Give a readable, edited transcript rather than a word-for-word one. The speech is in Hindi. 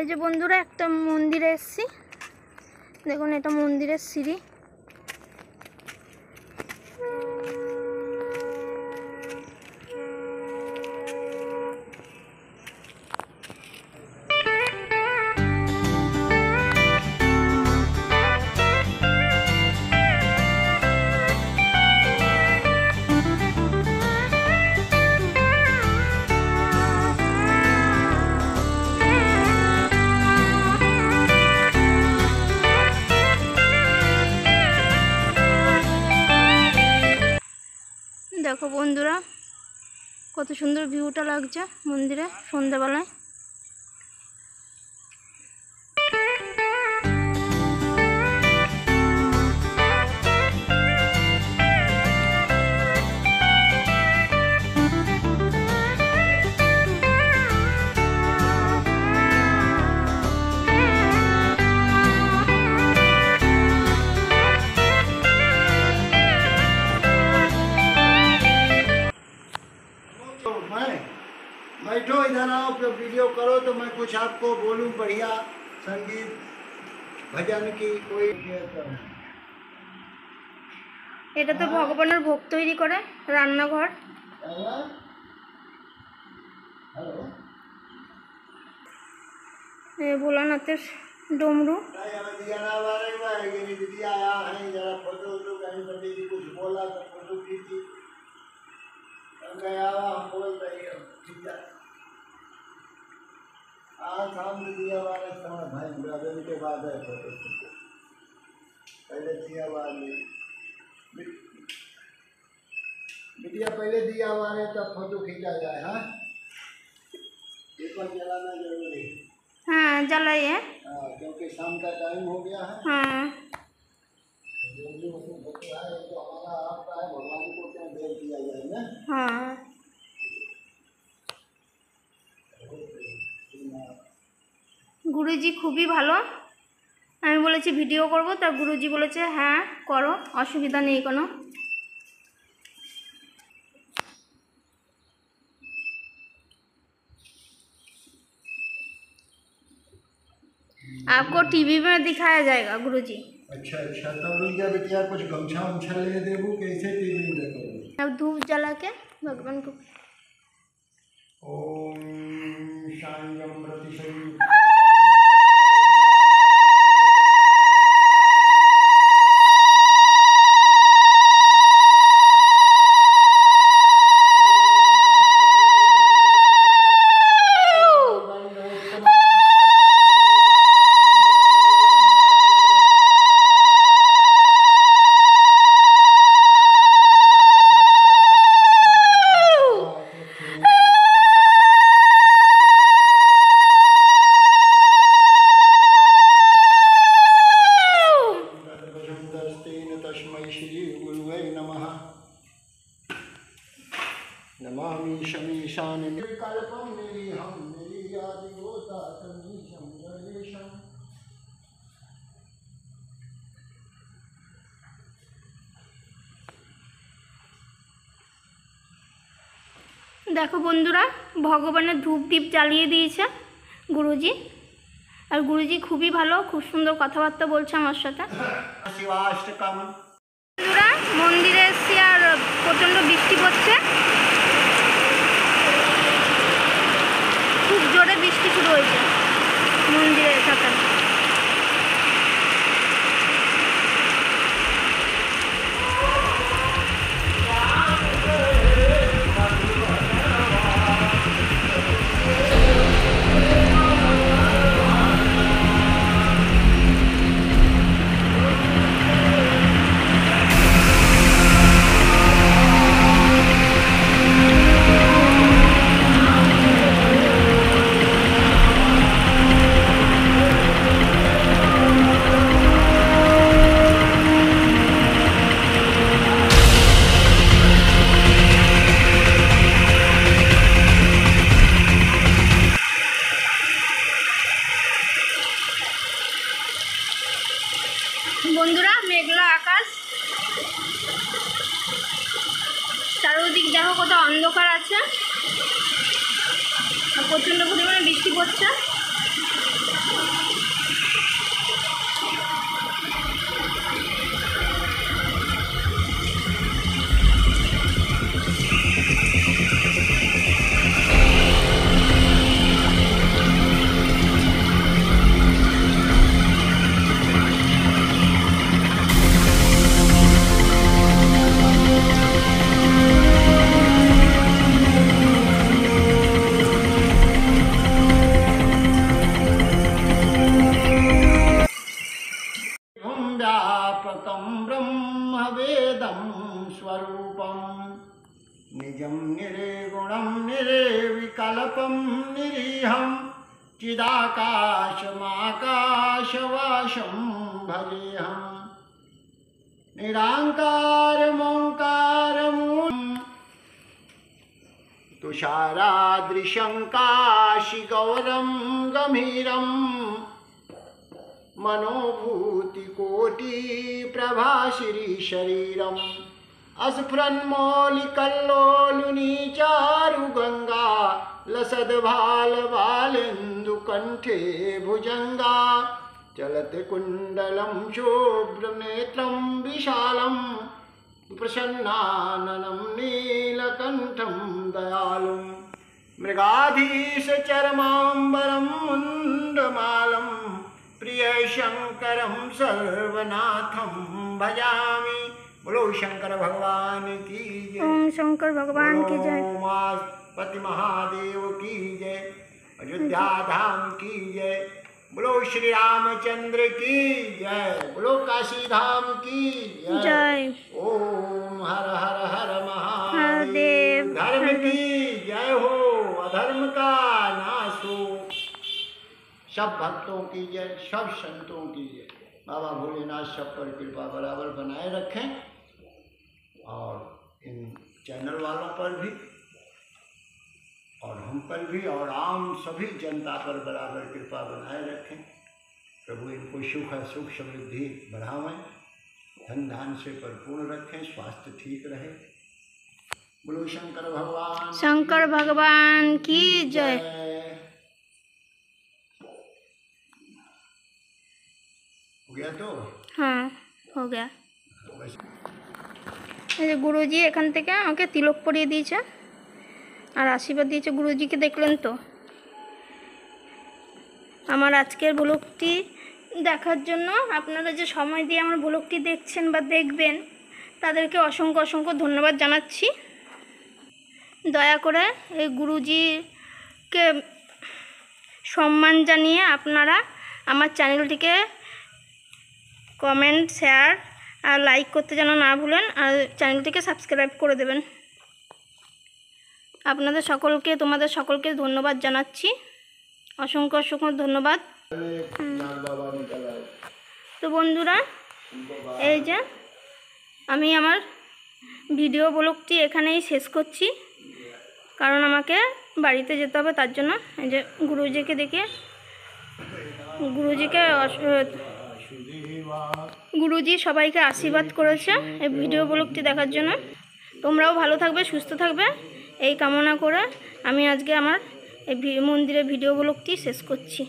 এই যে বন্ধুরা একটা মন্দিরে এসেছি, দেখুন এটা মন্দিরের সিঁড়ি। দেখো বন্ধুরা কত সুন্দর ভিউটা লাগছে মন্দিরে সন্ধ্যাবেলায়। बैठो इधर आओ, वीडियो करो तो मैं कुछ आपको बोलूं बढ़िया संगीत भजन की कोई। এটা তো ভগবানের ভোগ তৈরি করে রান্নাঘর। ভোলানাথের ডমরু। आज सामने दिया वाला समय भाई ब्रादर के बाद है फोटो पहले दिया वाले बिटिया पहले दिया वाले तब फोटो खींचा जाए। हाँ दीपक जलाना जरूरी। हाँ जलाइए। हाँ क्योंकि शाम का टाइम हो गया है। हाँ तो हमारा आपका है, भगवान को क्या देर किया जाए ना। हाँ গুরুজি খুবই ভালো। আমি বলেছি ভিডিও করব, তা গুরুজি বলেছে হ্যাঁ করো, অসুবিধা নেই কোনো। आपको टीवी में दिखाया जाएगा गुरुजी। अच्छा अच्छा, तब रुक जा बिटिया, कुछ गमछा वमछा ले देबू, कैसे टीवी में देखोगे? अब धूप जला के भगवान को। ओम शांयम प्रतिशयी नमामि शमीशान कल्पम मेरी हम मेरी आदि गोता तमीशम गणेशम। দেখো বন্ধুরা ভগবানের ধূপ দীপ জ্বালিয়ে দিয়েছে গুরুজি, আর গুরুজি খুবই ভালো, খুব সুন্দর কথাবার্তা বলছে আমার সাথে। বন্ধুরা মন্দিরে এসেছি আর প্রচণ্ড বৃষ্টি পড়ছে, খুব জোরে বৃষ্টি শুরু হয়েছে মন্দিরের সাথে। বন্ধুরা মেঘলা আকাশ, চারদিক দেখো কত অন্ধকার আছে, প্রচণ্ড পরিমাণে বৃষ্টি পড়ছে। व्यापकं ब्रह्मवेदं स्वरूपं निजं निर्गुणं निर्विकल्पं निरीहं चिदाकाशमाकाशवासं भजेऽहम् निराकारमोङ्कारमूलं तुषारादृशं काशिगौरं गम्भीरं मनोभूतिकोटिप्रभाश्रीशरीरम् अस्फुरन्मौलिकल्लोलुनी चारुगङ्गा लसद्भालबालेन्दुकण्ठे भुजङ्गा चलत्कुण्डलं शुभ्रनेत्रं विशालं प्रसन्नाननं नीलकण्ठं दयालुं मृगाधीशचरमाम्बरं मुण्डमालं प्रियशङ्करं सर्वनाथं भजामि। बोलो शंकर भगवान की जय। ओम शंकर भगवान की जय। उमापति महादेव की जय। अयोध्या धाम की जय। बोलो श्री रामचंद्र की जय। बोलो काशी धाम की जय। ओम हर हर हर महादेव। महादेव। धर्म की जय हो, अधर्म का नाश हो। सब भक्तों की जय, सब संतों की जय। बाबा भोलेनाथ सब पर कृपा बराबर बनाए रखें और इन चैनल वालों पर भी और हम पर भी और आम सभी जनता पर बराबर कृपा बनाए रखें। प्रभु इनको सुख समृद्धि बढ़ावें, धन धान से भरपूर रखें, स्वास्थ्य ठीक रहे। बोलो शंकर भगवान की जय। हो गया तो हाँ हो गया। এই যে গুরুজি এখান থেকে আমাকে তিলক পরিয়ে দিয়েছে আর আশীর্বাদ দিয়েছে। গুরুজিকে দেখলেন তো। আমার আজকের ব্লগটি দেখার জন্য আপনারা যে সময় দিয়ে আমার ব্লগটি দেখছেন বা দেখবেন তাদেরকে অসংখ্য অসংখ্য ধন্যবাদ জানাচ্ছি। দয়া করে এই গুরুজিকে সম্মান জানিয়ে আপনারা আমার চ্যানেলটিকে কমেন্ট শেয়ার আর লাইক করতে যেন না ভুলেন, আর চ্যানেলটিকে সাবস্ক্রাইব করে দেবেন। আপনাদের সকলকে, তোমাদের সকলকে ধন্যবাদ জানাচ্ছি, অসংখ্য অসংখ্য ধন্যবাদ। তো বন্ধুরা, এই যে আমি আমার ভিডিও ব্লগটি এখানেই শেষ করছি, কারণ আমাকে বাড়িতে যেতে হবে। তার জন্য এই যে গুরুজিকে দেখে গুরুজি সবাইকে আশীর্বাদ করেছে এই ভিডিও ব্লগটি দেখার জন্য। তোমরাও ভালো থাকবে, সুস্থ থাকবে এই কামনা করে আমি আজকে আমার এই মন্দিরের ভিডিও ব্লগটি শেষ করছি।